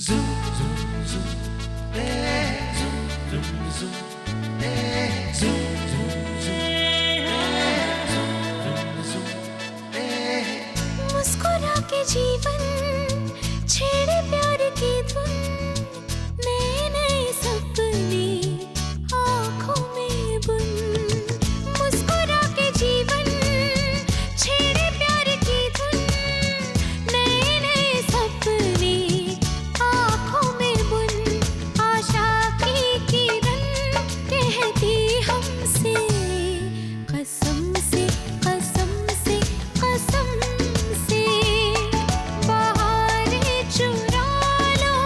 मुस्कुरा के जीवन छेड़े प्यार की धुन नए नए सपने आँखों में बुन मुस्कुरा के जीवन छेड़े प्यार की धुन नए नए सपने आँखों में बुन आशा की किरण कहती हमसे कसम से कसम से कसम से बहारें चुरा लो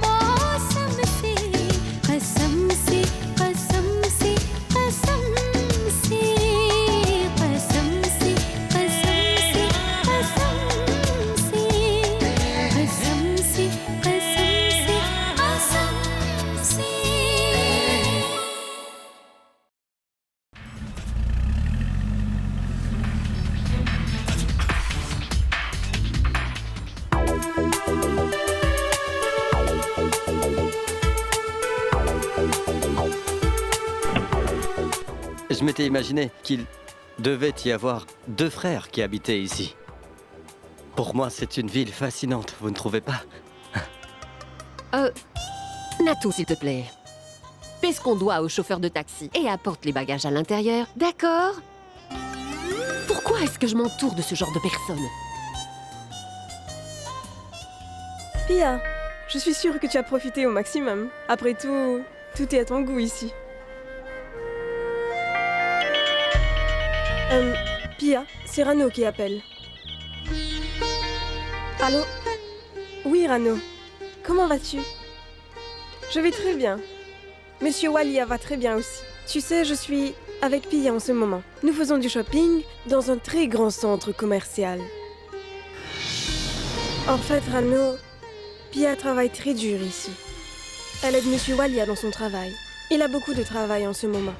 मौसम से कसम से कसम से कसम से कसम से कसम से कसम से कसम से कसम से कसम से Je m'étais imaginé qu'il devait y avoir 2 frères qui habitaient ici. Pour moi, c'est une ville fascinante, vous ne trouvez pas? Natou, s'il te plaît. Fais ce qu'on doit au chauffeur de taxi et apporte les bagages à l'intérieur, d'accord? Pourquoi est-ce que je m'entoure de ce genre de personnes? Pia, je suis sûre que tu as profité au maximum. Après tout, tout est à ton goût ici. Pia, c'est Rano qui appelle. Allô? Oui, Rano. Comment vas-tu? Je vais très bien. Monsieur Walia va très bien aussi. Tu sais, je suis avec Pia en ce moment. Nous faisons du shopping dans un très grand centre commercial. En fait, Rano, Pia travaille très dur ici. Elle aide Monsieur Walia dans son travail. Il a beaucoup de travail en ce moment.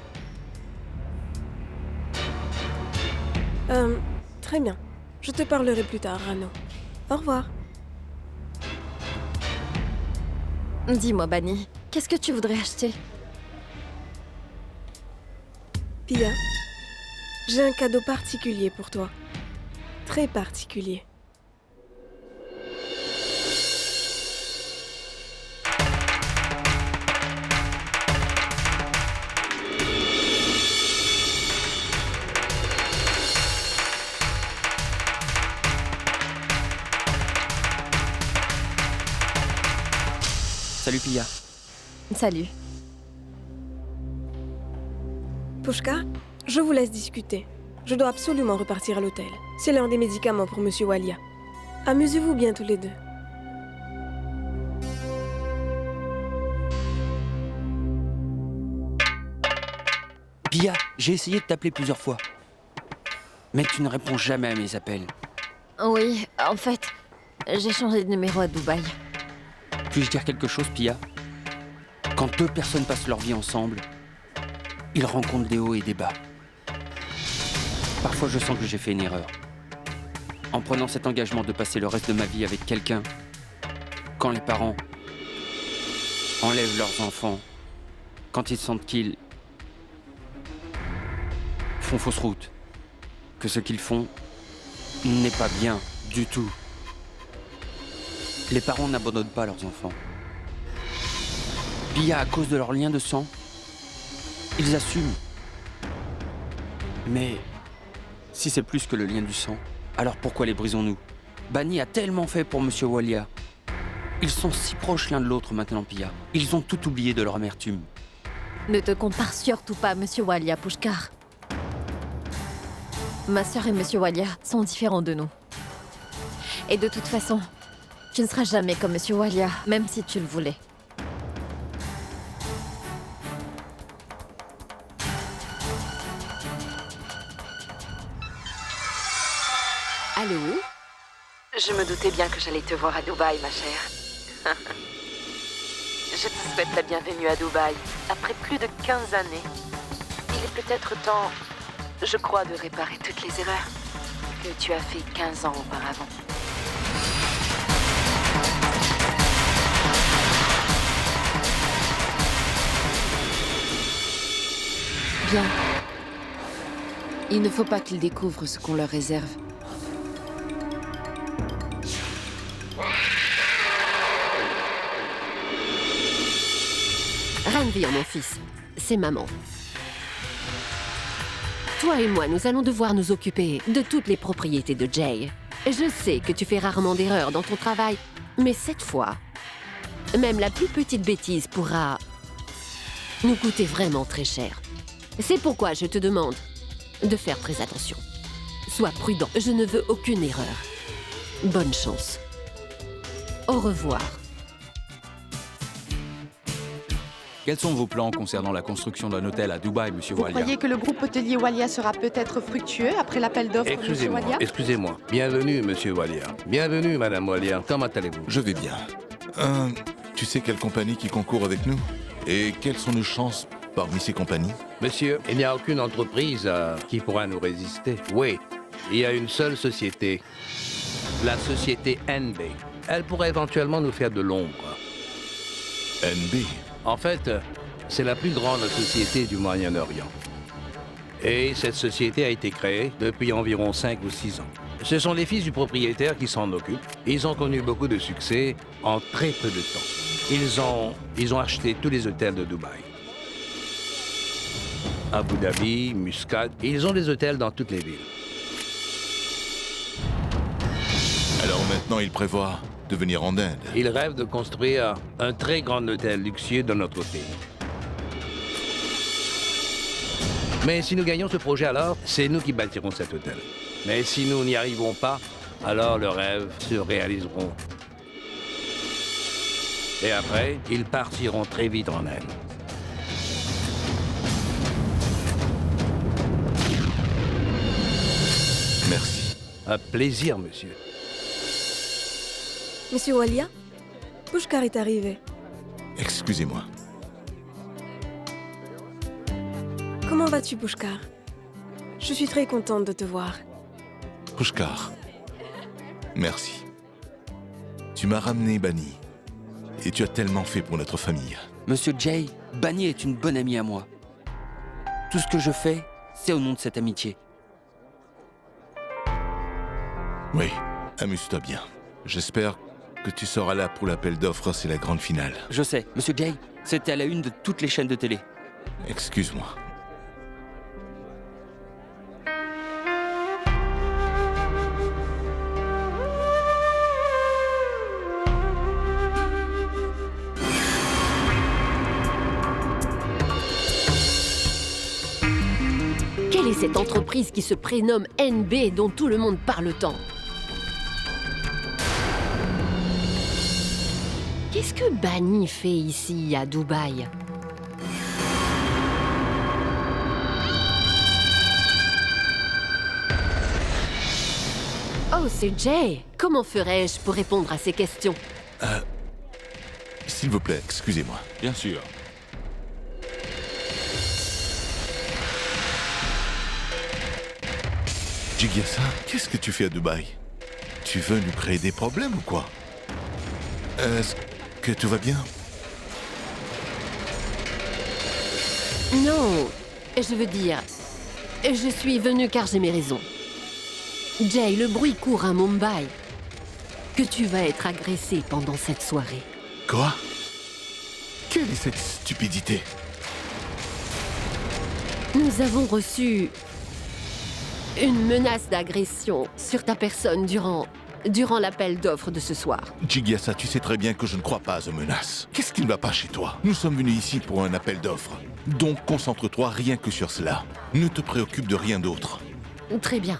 Très bien. Je te parlerai plus tard, Rano. Au revoir. Dis-moi, Bani, qu'est-ce que tu voudrais acheter? Pia, j'ai un cadeau particulier pour toi. Très particulier. Salut Pia. Salut. Pushka, je vous laisse discuter. Je dois absolument repartir à l'hôtel. C'est l'un des médicaments pour Monsieur Walia. Amusez-vous bien tous les deux. Pia, j'ai essayé de t'appeler plusieurs fois. Mais tu ne réponds jamais à mes appels. Oui, en fait, j'ai changé de numéro à Dubaï. Puis-je dire quelque chose, Pia? Quand 2 personnes passent leur vie ensemble, ils rencontrent des hauts et des bas. Parfois, je sens que j'ai fait une erreur. En prenant cet engagement de passer le reste de ma vie avec quelqu'un, quand les parents enlèvent leurs enfants, quand ils sentent qu'ils font fausse route, que ce qu'ils font n'est pas bien du tout. Les parents n'abandonnent pas leurs enfants. Pia, à cause de leur lien de sang, ils assument. Mais si c'est plus que le lien du sang, alors pourquoi les brisons-nous? Bani a tellement fait pour Monsieur Walia. Ils sont si proches l'un de l'autre maintenant, Pia. Ils ont tout oublié de leur amertume. Ne te compare surtout pas à Monsieur Walia, Pushkar. Ma sœur et Monsieur Walia sont différents de nous. Et de toute façon, tu ne seras jamais comme Monsieur Walia, même si tu le voulais. Allô? Je me doutais bien que j'allais te voir à Dubaï, ma chère. Je te souhaite la bienvenue à Dubaï, après plus de 15 années. Il est peut-être temps, je crois, de réparer toutes les erreurs que tu as fait 15 ans auparavant. Bien. Il ne faut pas qu'ils découvrent ce qu'on leur réserve. Ranveer, mon fils, c'est maman. Toi et moi, nous allons devoir nous occuper de toutes les propriétés de Jay. Je sais que tu fais rarement d'erreurs dans ton travail, mais cette fois, même la plus petite bêtise pourra nous coûter vraiment très cher. C'est pourquoi je te demande de faire très attention. Sois prudent, je ne veux aucune erreur. Bonne chance. Au revoir. Quels sont vos plans concernant la construction d'un hôtel à Dubaï, monsieur Vous Walia? croyez que le groupe hôtelier Walia sera peut-être fructueux après l'appel d'offres de monsieur Walia? Excusez-moi. Bienvenue, monsieur Walia. Bienvenue, madame Walia. Comment allez-vous? Je vais bien. Tu sais quelle compagnie qui concourt avec nous? Et quelles sont nos chances parmi ces compagnies? Monsieur, il n'y a aucune entreprise qui pourra nous résister. Oui, il y a une seule société. La société NB. Elle pourrait éventuellement nous faire de l'ombre. NB. En fait, c'est la plus grande société du Moyen-Orient. Et cette société a été créée depuis environ 5 ou 6 ans. Ce sont les fils du propriétaire qui s'en occupent. Ils ont connu beaucoup de succès en très peu de temps. Ils ont acheté tous les hôtels de Dubaï. Abu Dhabi, Muscat, ils ont des hôtels dans toutes les villes. Alors maintenant, ils prévoient de venir en Inde. Ils rêvent de construire un très grand hôtel luxueux dans notre pays. Mais si nous gagnons ce projet alors, c'est nous qui bâtirons cet hôtel. Mais si nous n'y arrivons pas, alors leurs rêves se réaliseront. Et après, ils partiront très vite en Inde. Merci. Un plaisir, monsieur. Monsieur Walia, Pushkar est arrivé. Excusez-moi. Comment vas-tu, Pushkar? Je suis très contente de te voir. Pushkar. Merci. Tu m'as ramené Bani. Et tu as tellement fait pour notre famille. Monsieur Jay, Bani est une bonne amie à moi. Tout ce que je fais, c'est au nom de cette amitié. Oui, amuse-toi bien. J'espère que tu seras là pour l'appel d'offres, c'est la grande finale. Je sais, Monsieur Jay, c'était à la une de toutes les chaînes de télé. Excuse-moi. Quelle est cette entreprise qui se prénomme NB et dont tout le monde parle tant? Qu'est-ce que Bani fait ici, à Dubaï? Oh, c'est Jay. Comment ferais-je pour répondre à ces questions? S'il vous plaît, excusez-moi. Bien sûr. Jigyasa, qu'est-ce que tu fais à Dubaï? Tu veux nous créer des problèmes ou quoi? Est-ce que tout va bien? Non, je veux dire, je suis venue car j'ai mes raisons. Jay, le bruit court à Mumbai que tu vas être agressé pendant cette soirée. Quoi? Quelle est cette stupidité? Nous avons reçu une menace d'agression sur ta personne durant l'appel d'offres de ce soir. Jigyasa, tu sais très bien que je ne crois pas aux menaces. Qu'est-ce qui ne va pas chez toi? Nous sommes venus ici pour un appel d'offres. Donc concentre-toi rien que sur cela. Ne te préoccupe de rien d'autre. Très bien.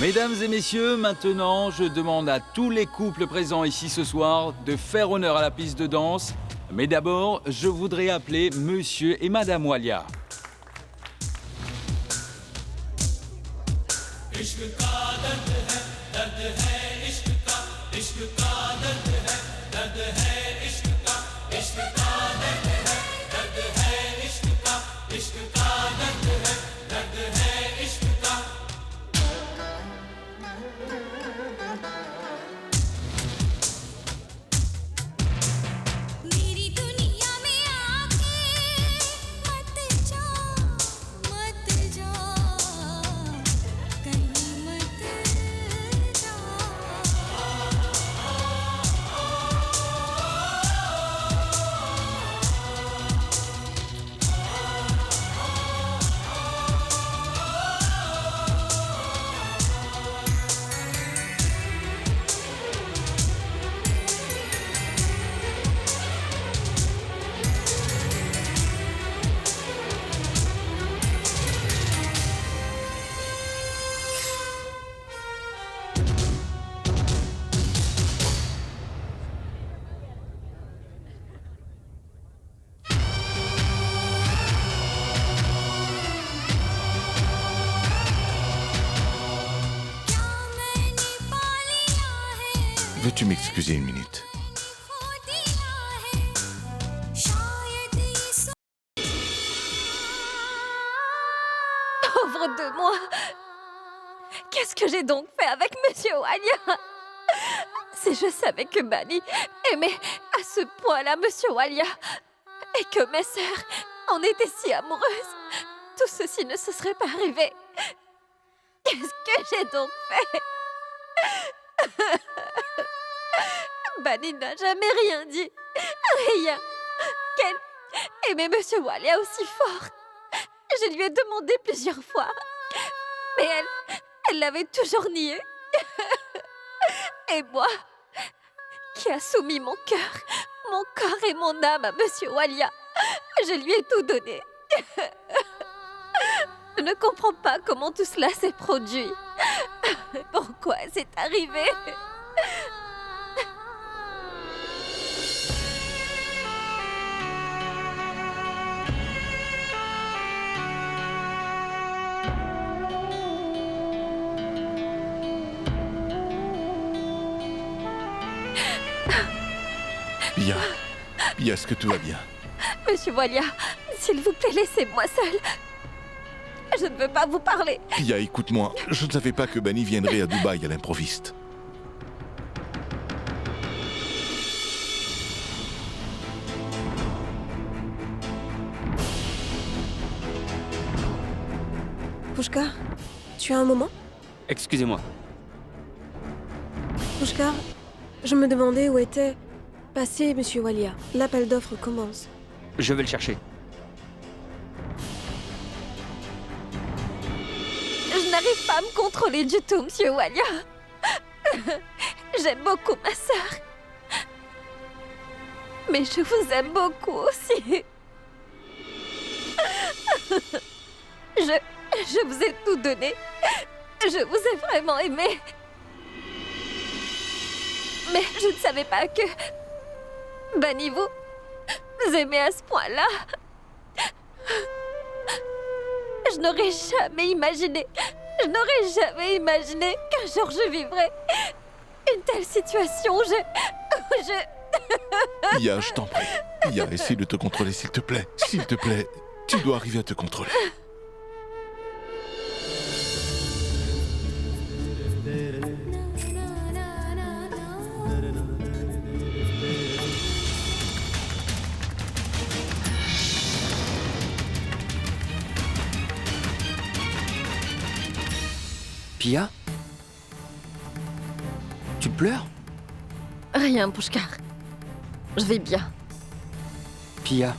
Mesdames et messieurs, maintenant, je demande à tous les couples présents ici ce soir de faire honneur à la piste de danse. Mais d'abord, je voudrais appeler Monsieur et Madame Walia. Peux-tu m'excuser une minute? Pauvre de moi! Qu'est-ce que j'ai donc fait avec Monsieur Walia? Si je savais que Bani aimait à ce point-là Monsieur Walia et que mes sœurs en étaient si amoureuses, tout ceci ne se serait pas arrivé. Qu'est-ce que j'ai donc fait? Bani n'a jamais rien dit. Rien. Qu'elle aimait Monsieur Walia aussi fort. Je lui ai demandé plusieurs fois. Mais elle l'avait toujours nié. Et moi, qui a soumis mon cœur, mon corps et mon âme à Monsieur Walia, je lui ai tout donné. Je ne comprends pas comment tout cela s'est produit. Pourquoi c'est arrivé? Pia, Pia, est-ce que tout va bien? Monsieur Walia, s'il vous plaît, laissez-moi seule. Je ne veux pas vous parler. Pia, écoute-moi, je ne savais pas que Bani viendrait à Dubaï à l'improviste. Pushkar, tu as un moment? Excusez-moi. Pushkar, je me demandais où était passé Monsieur Walia. L'appel d'offres commence. Je vais le chercher. Je n'arrive pas à me contrôler du tout, Monsieur Walia. J'aime beaucoup ma sœur. Mais je vous aime beaucoup aussi. Je vous ai tout donné. Je vous ai vraiment aimé. Mais je ne savais pas que... Bani, vous aimez à ce point-là. Je n'aurais jamais imaginé qu'un jour je vivrais une telle situation. Pia, je t'en prie. Pia, essaie de te contrôler, s'il te plaît. S'il te plaît, tu dois arriver à te contrôler. Pia? Tu pleures? Rien, Pushkar. Je vais bien. Pia,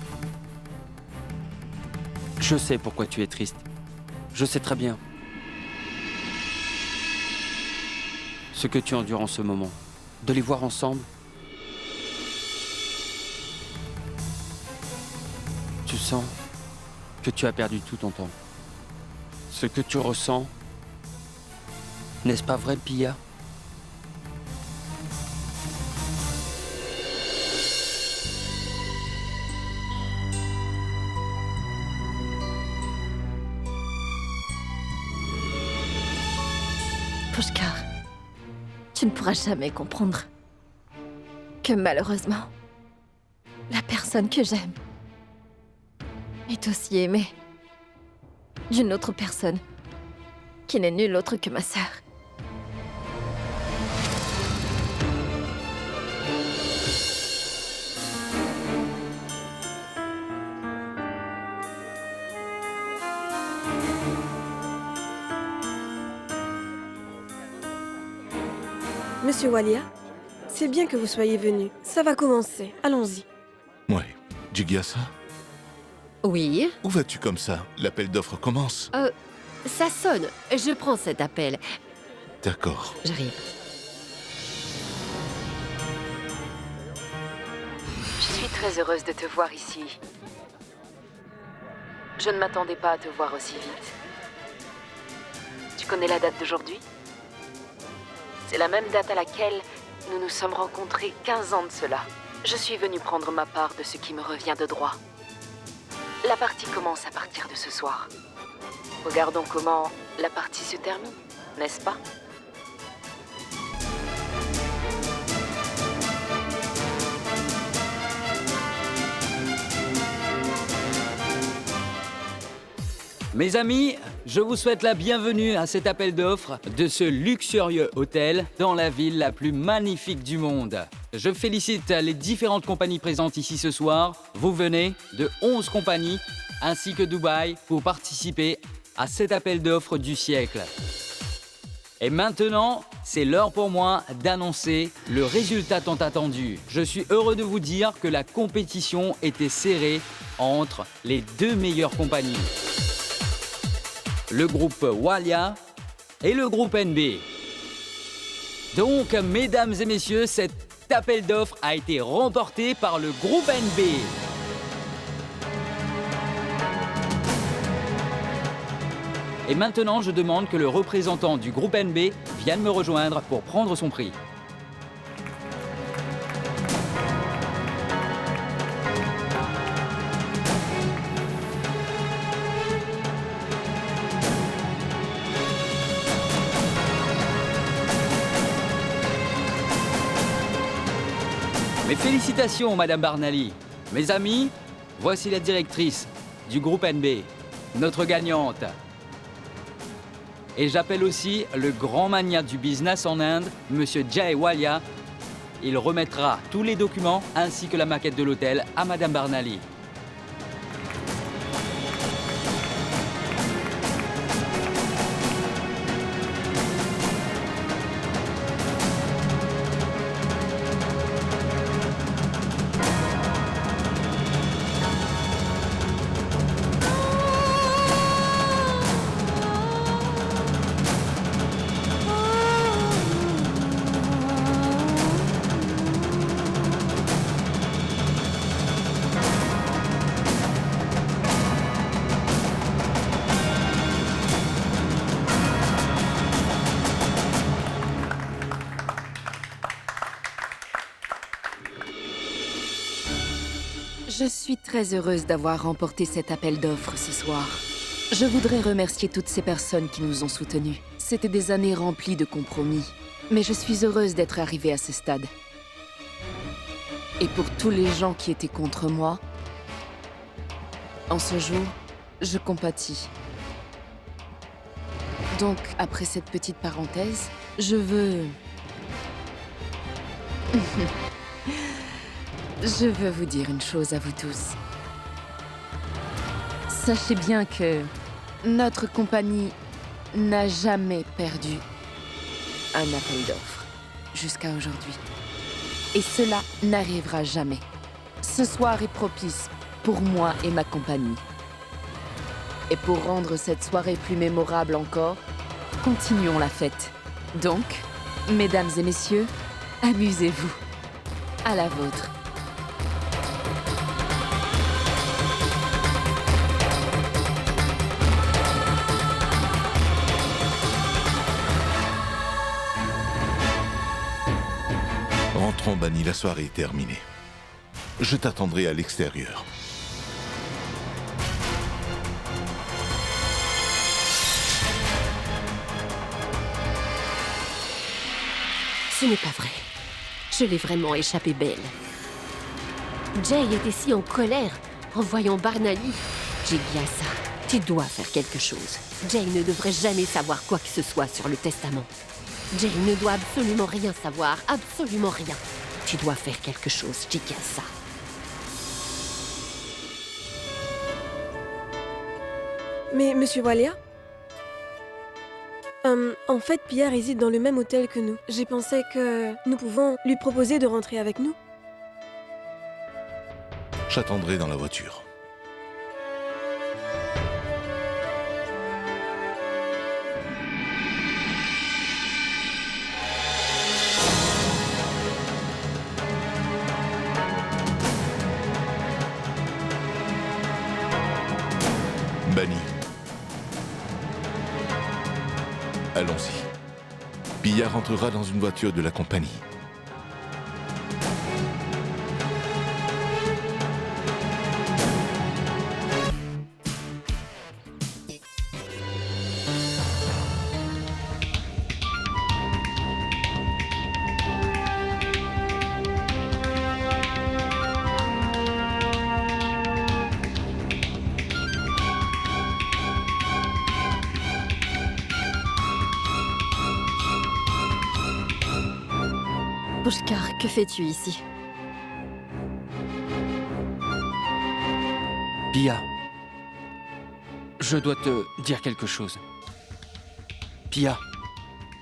je sais pourquoi tu es triste. Je sais très bien ce que tu endures en ce moment. De les voir ensemble, tu sens que tu as perdu tout ton temps. Ce que tu ressens, n'est-ce pas vrai, Pia? Pushkar, tu ne pourras jamais comprendre que malheureusement, la personne que j'aime est aussi aimée d'une autre personne qui n'est nulle autre que ma sœur. Monsieur Walia, c'est bien que vous soyez venu. Ça va commencer. Allons-y. Ouais. Jigyasa, Oui, où vas-tu comme ça? L'appel d'offres commence. ça sonne. Je prends cet appel. D'accord. J'arrive. Je suis très heureuse de te voir ici. Je ne m'attendais pas à te voir aussi vite. Tu connais la date d'aujourd'hui? C'est la même date à laquelle nous nous sommes rencontrés 15 ans de cela. Je suis venue prendre ma part de ce qui me revient de droit. La partie commence à partir de ce soir. Regardons comment la partie se termine, n'est-ce pas? Mes amis, je vous souhaite la bienvenue à cet appel d'offres de ce luxurieux hôtel dans la ville la plus magnifique du monde. Je félicite les différentes compagnies présentes ici ce soir. Vous venez de 11 compagnies ainsi que Dubaï pour participer à cet appel d'offres du siècle. Et maintenant, c'est l'heure pour moi d'annoncer le résultat tant attendu. Je suis heureux de vous dire que la compétition était serrée entre les deux meilleures compagnies. Le groupe Walia et le groupe NB. Donc, mesdames et messieurs, cet appel d'offres a été remporté par le groupe NB. Et maintenant, je demande que le représentant du groupe NB vienne me rejoindre pour prendre son prix. Mes félicitations, Madame Barnali. Mes amis, voici la directrice du groupe NB, notre gagnante. Et j'appelle aussi le grand magnat du business en Inde, Monsieur Jay Walia. Il remettra tous les documents ainsi que la maquette de l'hôtel à Madame Barnali. Je suis très heureuse d'avoir remporté cet appel d'offres ce soir. Je voudrais remercier toutes ces personnes qui nous ont soutenus. C'était des années remplies de compromis. Mais je suis heureuse d'être arrivée à ce stade. Et pour tous les gens qui étaient contre moi, en ce jour, je compatis. Donc, après cette petite parenthèse, je veux... Je veux vous dire une chose à vous tous. Sachez bien que notre compagnie n'a jamais perdu un appel d'offres jusqu'à aujourd'hui. Et cela n'arrivera jamais. Ce soir est propice pour moi et ma compagnie. Et pour rendre cette soirée plus mémorable encore, continuons la fête. Donc, mesdames et messieurs, amusez-vous. À la vôtre. Rentrons, Bani, la soirée est terminée. Je t'attendrai à l'extérieur. Ce n'est pas vrai. Je l'ai vraiment échappé belle. Jay était si en colère en voyant Barnali. J'ai dit à ça, tu dois faire quelque chose. Jay ne devrait jamais savoir quoi que ce soit sur le testament. Jay ne doit absolument rien savoir, absolument rien. Tu dois faire quelque chose, j'ai dit à ça. Mais, Monsieur Walia en fait, Pierre réside dans le même hôtel que nous. J'ai pensé que nous pouvons lui proposer de rentrer avec nous. J'attendrai dans la voiture. Bani. Allons-y. Pia rentrera dans une voiture de la compagnie. Pushkar, que fais-tu ici? Pia, je dois te dire quelque chose. Pia,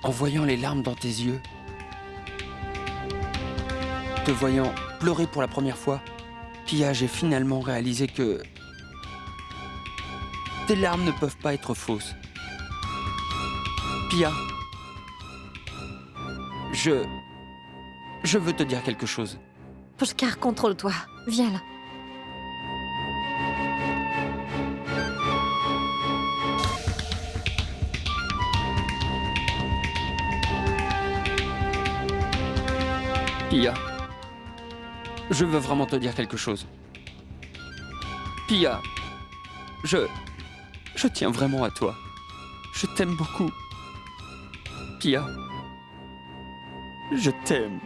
en voyant les larmes dans tes yeux, te voyant pleurer pour la première fois, Pia, j'ai finalement réalisé que tes larmes ne peuvent pas être fausses. Pia, je veux te dire quelque chose. Pushkar, contrôle-toi. Viens là. Pia, je veux vraiment te dire quelque chose. Pia, je tiens vraiment à toi. Je t'aime beaucoup. Pia, je t'aime.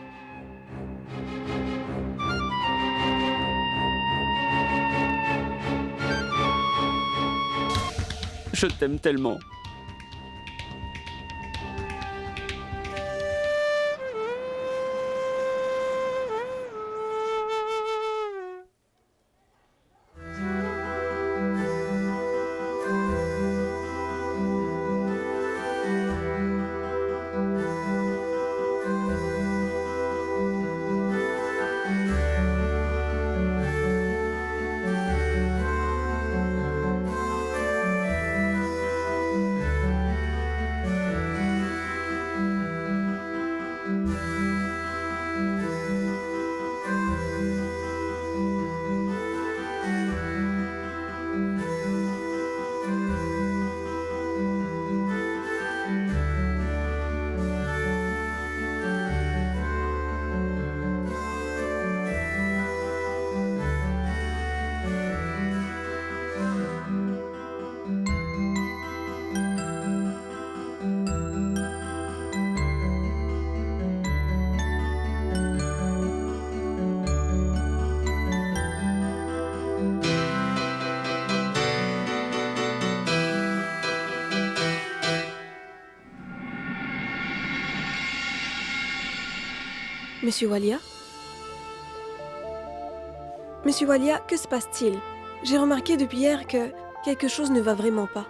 Je t'aime tellement. Monsieur Walia? Monsieur Walia, que se passe-t-il? J'ai remarqué depuis hier que quelque chose ne va vraiment pas.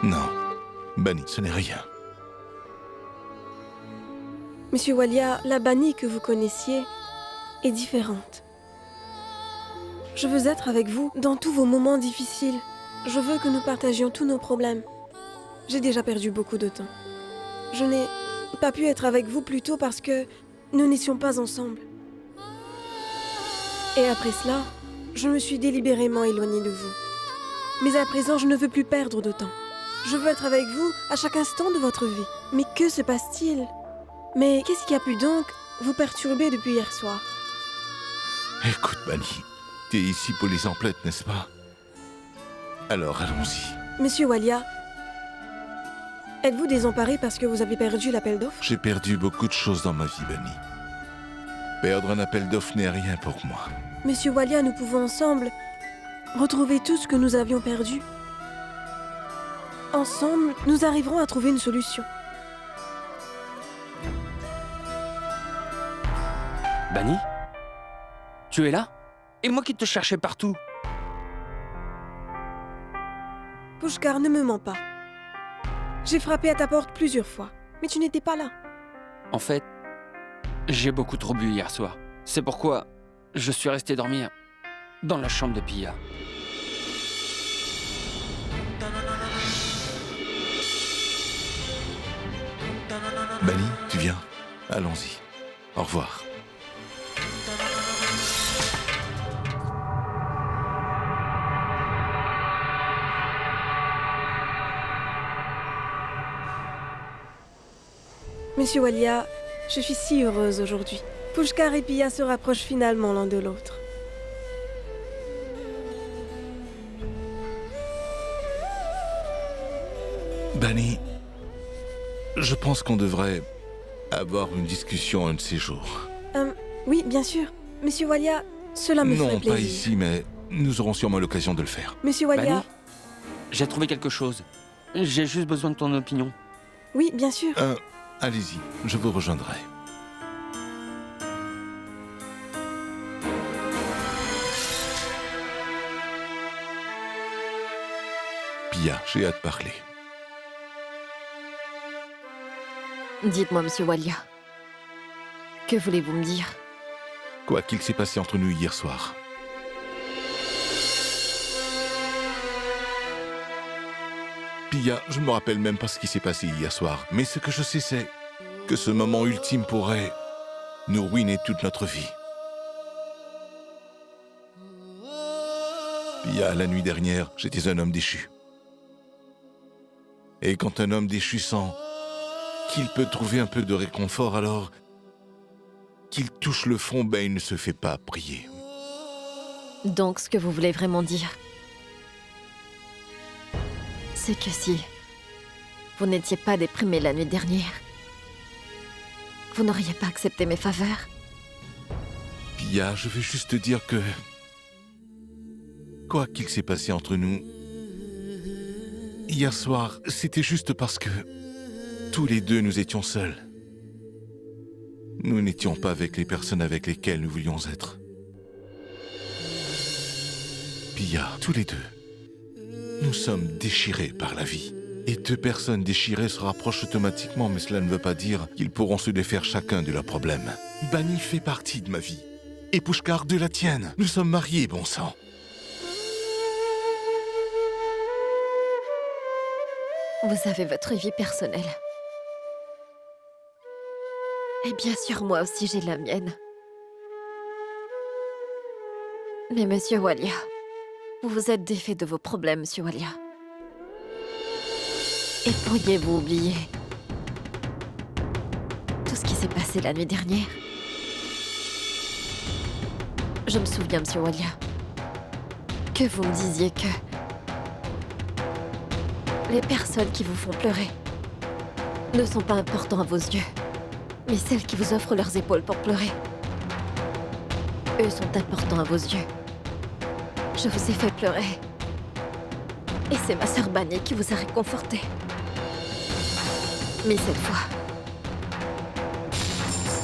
Non, Bani, ce n'est rien. Monsieur Walia, la Bani que vous connaissiez est différente. Je veux être avec vous dans tous vos moments difficiles. Je veux que nous partagions tous nos problèmes. J'ai déjà perdu beaucoup de temps. Je n'ai pas pu être avec vous plus tôt parce que nous n'étions pas ensemble. Et après cela, je me suis délibérément éloignée de vous. Mais à présent, je ne veux plus perdre de temps. Je veux être avec vous à chaque instant de votre vie. Mais que se passe-t-il? Mais qu'est-ce qui a pu donc vous perturber depuis hier soir? Écoute, Bani, tu es ici pour les emplettes, n'est-ce pas? Alors, allons-y. Monsieur Walia, êtes-vous désemparé parce que vous avez perdu l'appel d'offres? J'ai perdu beaucoup de choses dans ma vie, Bani. Perdre un appel d'offres n'est rien pour moi. Monsieur Walia, nous pouvons ensemble retrouver tout ce que nous avions perdu. Ensemble, nous arriverons à trouver une solution. Bani? Tu es là? Et moi qui te cherchais partout. Pushkar, ne me mens pas. J'ai frappé à ta porte plusieurs fois, mais tu n'étais pas là. En fait, j'ai beaucoup trop bu hier soir. C'est pourquoi je suis resté dormir dans la chambre de Pia. Bani, tu viens? Allons-y. Au revoir. Monsieur Walia, je suis si heureuse aujourd'hui. Pushkar et Pia se rapprochent finalement l'un de l'autre. Bani, je pense qu'on devrait avoir une discussion un de ces jours. Oui, bien sûr. Monsieur Walia, cela me ferait Non, plaisir. pas ici, mais nous aurons sûrement l'occasion de le faire. Monsieur Walia, Bani, j'ai trouvé quelque chose. J'ai juste besoin de ton opinion. Oui, bien sûr. Allez-y, je vous rejoindrai. Pia, j'ai hâte de parler. Dites-moi, monsieur Walia. Que voulez-vous me dire? Quoi qu'il s'est passé entre nous hier soir. Pia, je ne me rappelle même pas ce qui s'est passé hier soir. Mais ce que je sais, c'est que ce moment ultime pourrait nous ruiner toute notre vie. Pia, la nuit dernière, j'étais un homme déchu. Et quand un homme déchu sent qu'il peut trouver un peu de réconfort, alors qu'il touche le fond, ben il ne se fait pas prier. Donc, ce que vous voulez vraiment dire, c'est que si vous n'étiez pas déprimé la nuit dernière, vous n'auriez pas accepté mes faveurs. Pia, je veux juste te dire que quoi qu'il s'est passé entre nous, hier soir, c'était juste parce que tous les deux, nous étions seuls. Nous n'étions pas avec les personnes avec lesquelles nous voulions être. Pia, tous les deux, nous sommes déchirés par la vie. Et deux personnes déchirées se rapprochent automatiquement, mais cela ne veut pas dire qu'ils pourront se défaire chacun de leurs problèmes. Bani fait partie de ma vie. Et Pushkar de la tienne. Nous sommes mariés, bon sang. Vous avez votre vie personnelle. Et bien sûr, moi aussi, j'ai la mienne. Mais monsieur Walia, vous vous êtes défait de vos problèmes, monsieur Walia. Et pourriez-vous oublier tout ce qui s'est passé la nuit dernière? Je me souviens, monsieur Walia, que vous me disiez que les personnes qui vous font pleurer ne sont pas importantes à vos yeux, mais celles qui vous offrent leurs épaules pour pleurer, eux sont importants à vos yeux. Je vous ai fait pleurer. Et c'est ma sœur Bani qui vous a réconforté. Mais cette fois,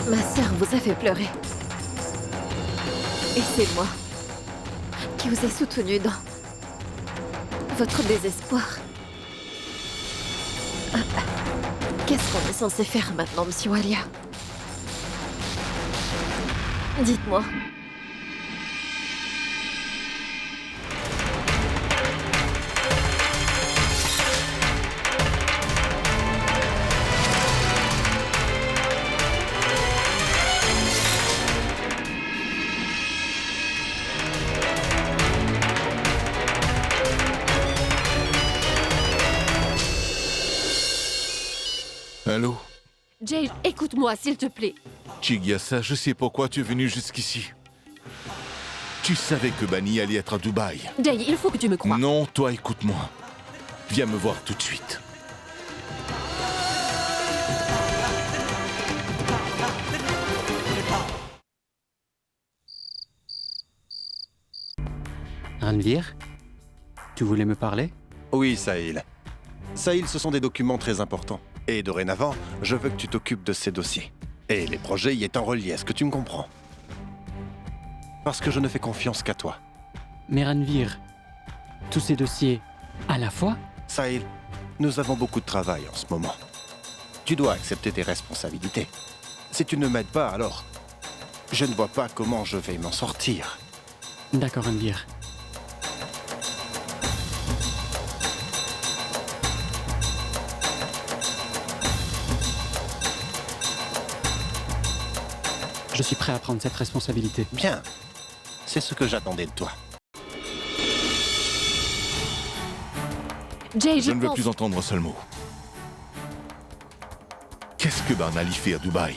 ma sœur vous a fait pleurer. Et c'est moi qui vous ai soutenu dans votre désespoir. Qu'est-ce qu'on est censé faire maintenant, monsieur Walia? Dites-moi. Allô? Jay, écoute-moi, s'il te plaît. Chigyasa, je sais pourquoi tu es venu jusqu'ici. Tu savais que Bani allait être à Dubaï. Jay, il faut que tu me croies. Non, toi, écoute-moi. Viens me voir tout de suite. Ranveer, tu voulais me parler? Oui, Sahil. Sahil, ce sont des documents très importants. Et dorénavant, je veux que tu t'occupes de ces dossiers. Et les projets y étant reliés, est-ce que tu me comprends? Parce que je ne fais confiance qu'à toi. Mais Ranveer, tous ces dossiers à la fois? Sahil, nous avons beaucoup de travail en ce moment. Tu dois accepter tes responsabilités. Si tu ne m'aides pas, alors je ne vois pas comment je vais m'en sortir. D'accord, Ranveer. Je suis prêt à prendre cette responsabilité. Bien. C'est ce que j'attendais de toi. Jay, Je ne veux plus entendre un seul mot. Qu'est-ce que Barnali fait à Dubaï?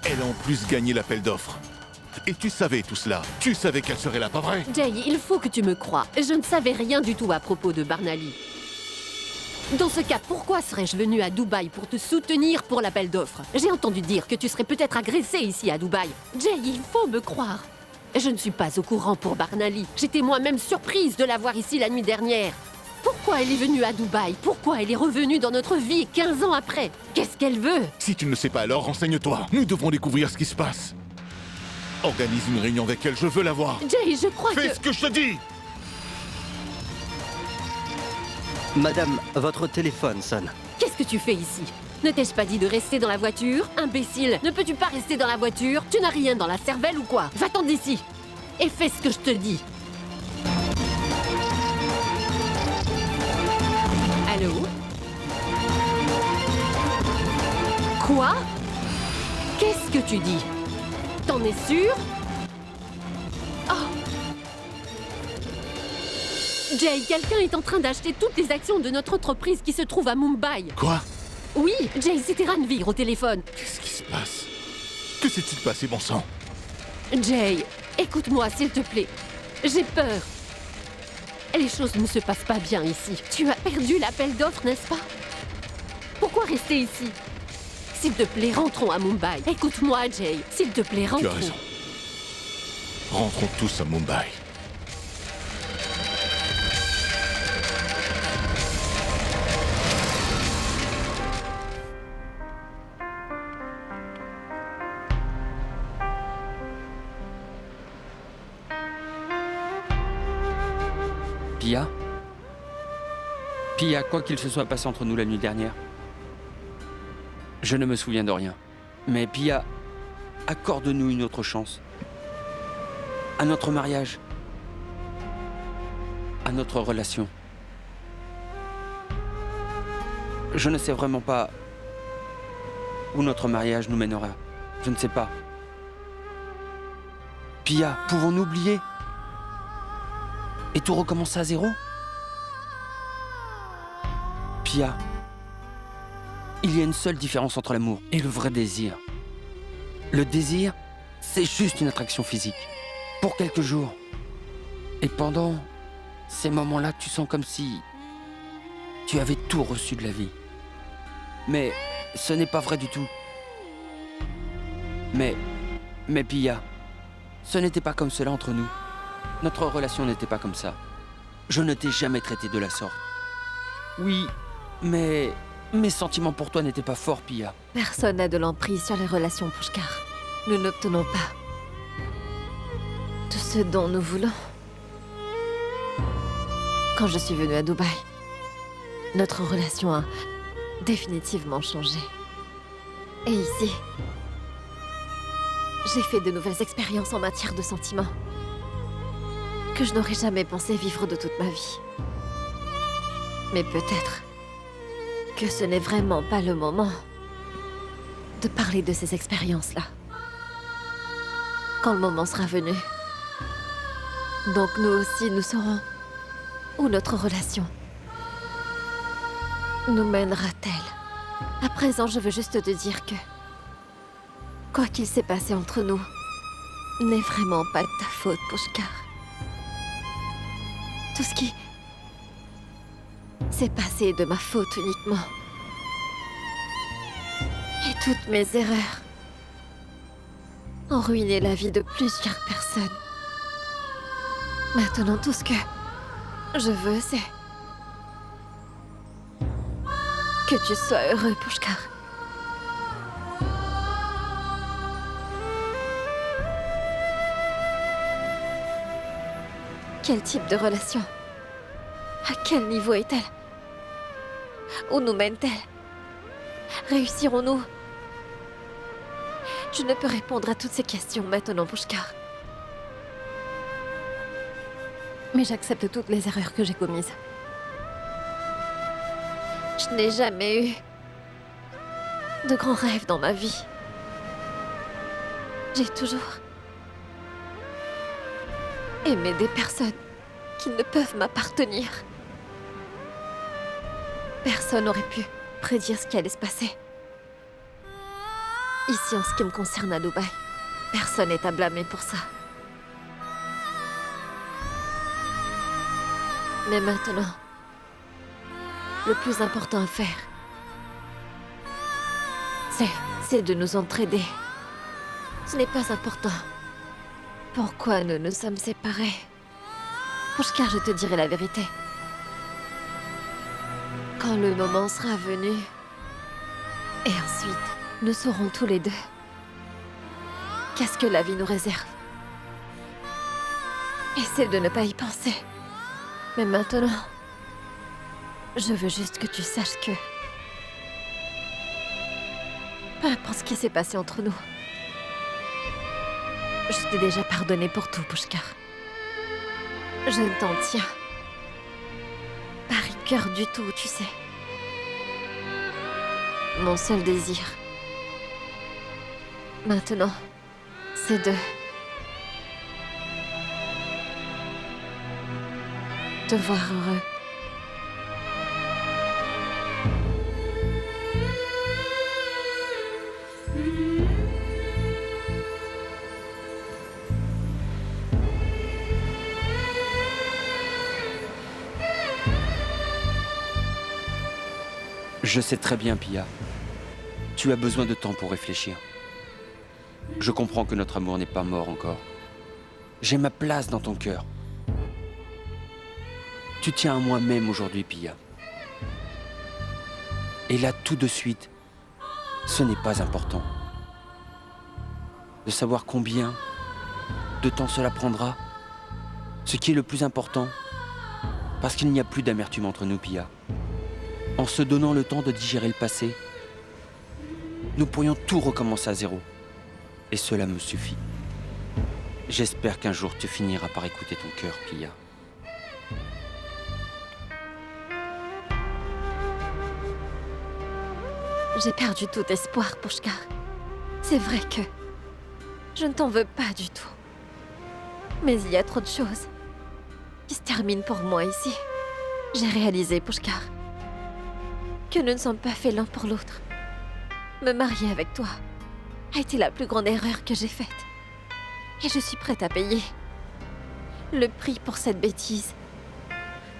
Elle a en plus gagné l'appel d'offres. Et tu savais tout cela. Tu savais qu'elle serait là, pas vrai? Jay, il faut que tu me croies. Je ne savais rien du tout à propos de Barnali. Dans ce cas, pourquoi serais-je venu à Dubaï pour te soutenir pour l'appel d'offres? J'ai entendu dire que tu serais peut-être agressé ici à Dubaï. Jay, il faut me croire. Je ne suis pas au courant pour Barnali. J'étais moi-même surprise de la voir ici la nuit dernière. Pourquoi Pourquoi elle est venue à Dubaï? Pourquoi elle est revenue dans notre vie 15 ans après? Qu'est-ce qu'elle veut? Si tu ne sais pas, alors renseigne-toi. Nous devons découvrir ce qui se passe. Organise une réunion avec elle, je veux la voir. Jay, je crois Fais que... ce que je te dis! Madame, votre téléphone sonne. Qu'est-ce que tu fais ici? Ne t'ai-je pas dit de rester dans la voiture? Imbécile, ne peux-tu pas rester dans la voiture? Tu n'as rien dans la cervelle ou quoi? Va-t'en d'ici et fais ce que je te dis. Allô? Quoi? Qu'est-ce que tu dis? T'en es sûr? Oh! Jay, quelqu'un est en train d'acheter toutes les actions de notre entreprise qui se trouve à Mumbai. Quoi? Oui, Jay, c'était Ranveer au téléphone. Qu'est-ce qui se passe? Que s'est-il passé, bon sang? Jay, écoute-moi, s'il te plaît. J'ai peur. Les choses ne se passent pas bien ici. Tu as perdu l'appel d'offres, n'est-ce pas? Pourquoi rester ici? S'il te plaît, rentrons à Mumbai. Écoute-moi, Jay. S'il te plaît, Tu rentrons. as raison. Rentrons tous à Mumbai. Pia? Pia, quoi qu'il se soit passé entre nous la nuit dernière, je ne me souviens de rien. Mais Pia, accorde-nous une autre chance. À notre mariage. À notre relation. Je ne sais vraiment pas où notre mariage nous mènera. Je ne sais pas. Pia, pouvons-nous oublier? Et tout recommencer à zéro? Pia, il y a une seule différence entre l'amour et le vrai désir. Le désir, c'est juste une attraction physique. Pour quelques jours. Et pendant ces moments-là, tu sens comme si tu avais tout reçu de la vie. Mais ce n'est pas vrai du tout. Mais Pia, ce n'était pas comme cela entre nous. Notre relation n'était pas comme ça. Je ne t'ai jamais traité de la sorte. Oui, mais mes sentiments pour toi n'étaient pas forts, Pia. Personne n'a de l'emprise sur les relations, Pushkar. Nous n'obtenons pas tout ce dont nous voulons. Quand je suis venue à Dubaï, notre relation a définitivement changé. Et ici, j'ai fait de nouvelles expériences en matière de sentiments que je n'aurais jamais pensé vivre de toute ma vie. Mais peut-être que ce n'est vraiment pas le moment de parler de ces expériences-là. Quand le moment sera venu. Donc nous aussi, nous saurons où notre relation nous mènera-t-elle. À présent, je veux juste te dire que quoi qu'il s'est passé entre nous n'est vraiment pas de ta faute, Pushkar. Tout ce qui s'est passé est de ma faute uniquement. Et toutes mes erreurs ont ruiné la vie de plusieurs personnes. Maintenant, tout ce que je veux, c'est que tu sois heureux, Pushkar. Quel type de relation? À quel niveau est-elle? Où nous mène-t-elle? Réussirons-nous? Je ne peux répondre à toutes ces questions maintenant, Pushkar. Mais j'accepte toutes les erreurs que j'ai commises. Je n'ai jamais eu de grands rêves dans ma vie. J'ai toujours aimé des personnes qui ne peuvent m'appartenir. Personne n'aurait pu prédire ce qui allait se passer. Ici, en ce qui me concerne à Dubaï, personne n'est à blâmer pour ça. Mais maintenant, le plus important à faire, c'est de nous entraider. Ce n'est pas important. Pourquoi nous nous sommes séparés? Pushkar, je te dirai la vérité. Quand le moment sera venu. Et ensuite, nous saurons tous les deux qu'est-ce que la vie nous réserve. Essaie de ne pas y penser. Mais maintenant, je veux juste que tu saches que... peu importe ce qui s'est passé entre nous, je t'ai déjà pardonné pour tout, Pushkar. Je ne t'en tiens pas rigueur du tout, tu sais. Mon seul désir, maintenant, c'est de te voir heureux. Je sais très bien, Pia. Tu as besoin de temps pour réfléchir. Je comprends que notre amour n'est pas mort encore. J'ai ma place dans ton cœur. Tu tiens à moi-même aujourd'hui, Pia. Et là, tout de suite, ce n'est pas important. De savoir combien de temps cela prendra, ce qui est le plus important, parce qu'il n'y a plus d'amertume entre nous, Pia. En se donnant le temps de digérer le passé, nous pourrions tout recommencer à zéro. Et cela me suffit. J'espère qu'un jour tu finiras par écouter ton cœur, Pia. J'ai perdu tout espoir, Pushkar. C'est vrai que je ne t'en veux pas du tout. Mais il y a trop de choses qui se terminent pour moi ici. J'ai réalisé, Pushkar, que nous ne sommes pas faits l'un pour l'autre. Me marier avec toi a été la plus grande erreur que j'ai faite. Et je suis prête à payer le prix pour cette bêtise.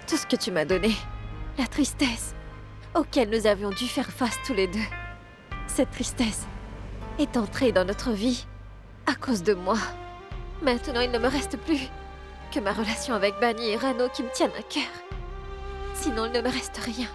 Tout ce que tu m'as donné, la tristesse auquel nous avions dû faire face tous les deux. Cette tristesse est entrée dans notre vie à cause de moi. Maintenant, il ne me reste plus que ma relation avec Bani et Rano qui me tiennent à cœur. Sinon, il ne me reste rien.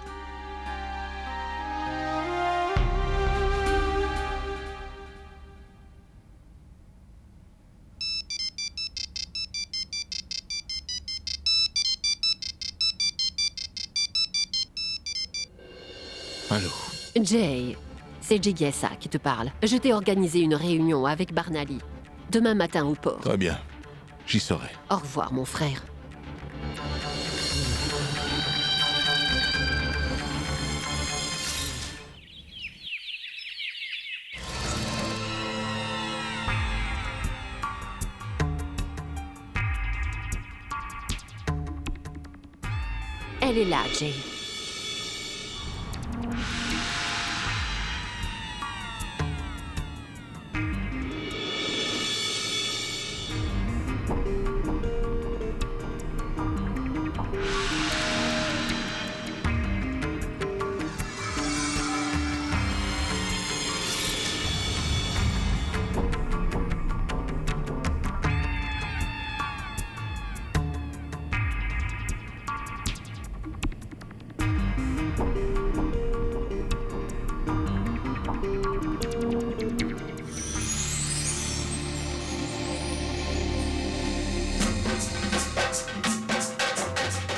Allô? Jay, c'est Jigesa qui te parle. Je t'ai organisé une réunion avec Barnaly. Demain matin au port. Très bien. J'y serai. Au revoir, mon frère. Elle est là, Jay.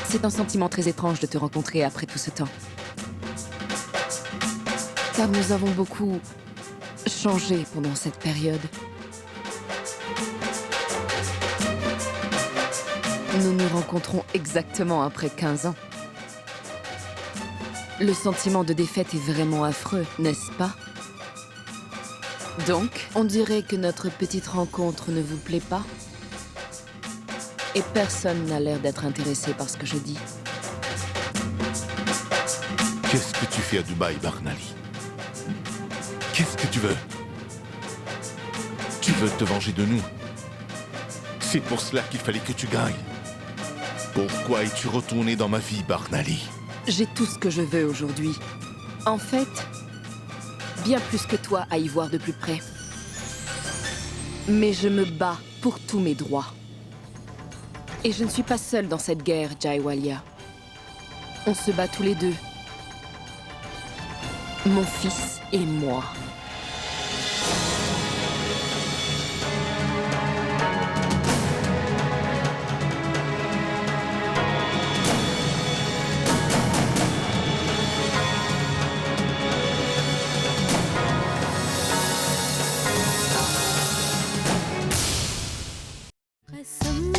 C'est un sentiment très étrange de te rencontrer après tout ce temps. Car nous avons beaucoup changé pendant cette période. Nous nous rencontrons exactement après 15 ans. Le sentiment de défaite est vraiment affreux, n'est-ce pas? Donc, on dirait que notre petite rencontre ne vous plaît pas? Et personne n'a l'air d'être intéressé par ce que je dis. Qu'est-ce que tu fais à Dubaï, Barnaly? Qu'est-ce que tu veux? Tu veux te venger de nous? C'est pour cela qu'il fallait que tu gagnes. Pourquoi es-tu retourné dans ma vie, Barnaly? J'ai tout ce que je veux aujourd'hui. En fait, bien plus que toi à y voir de plus près. Mais je me bats pour tous mes droits. Et je ne suis pas seule dans cette guerre, Jaiwalia. On se bat tous les deux mon fils et moi. Some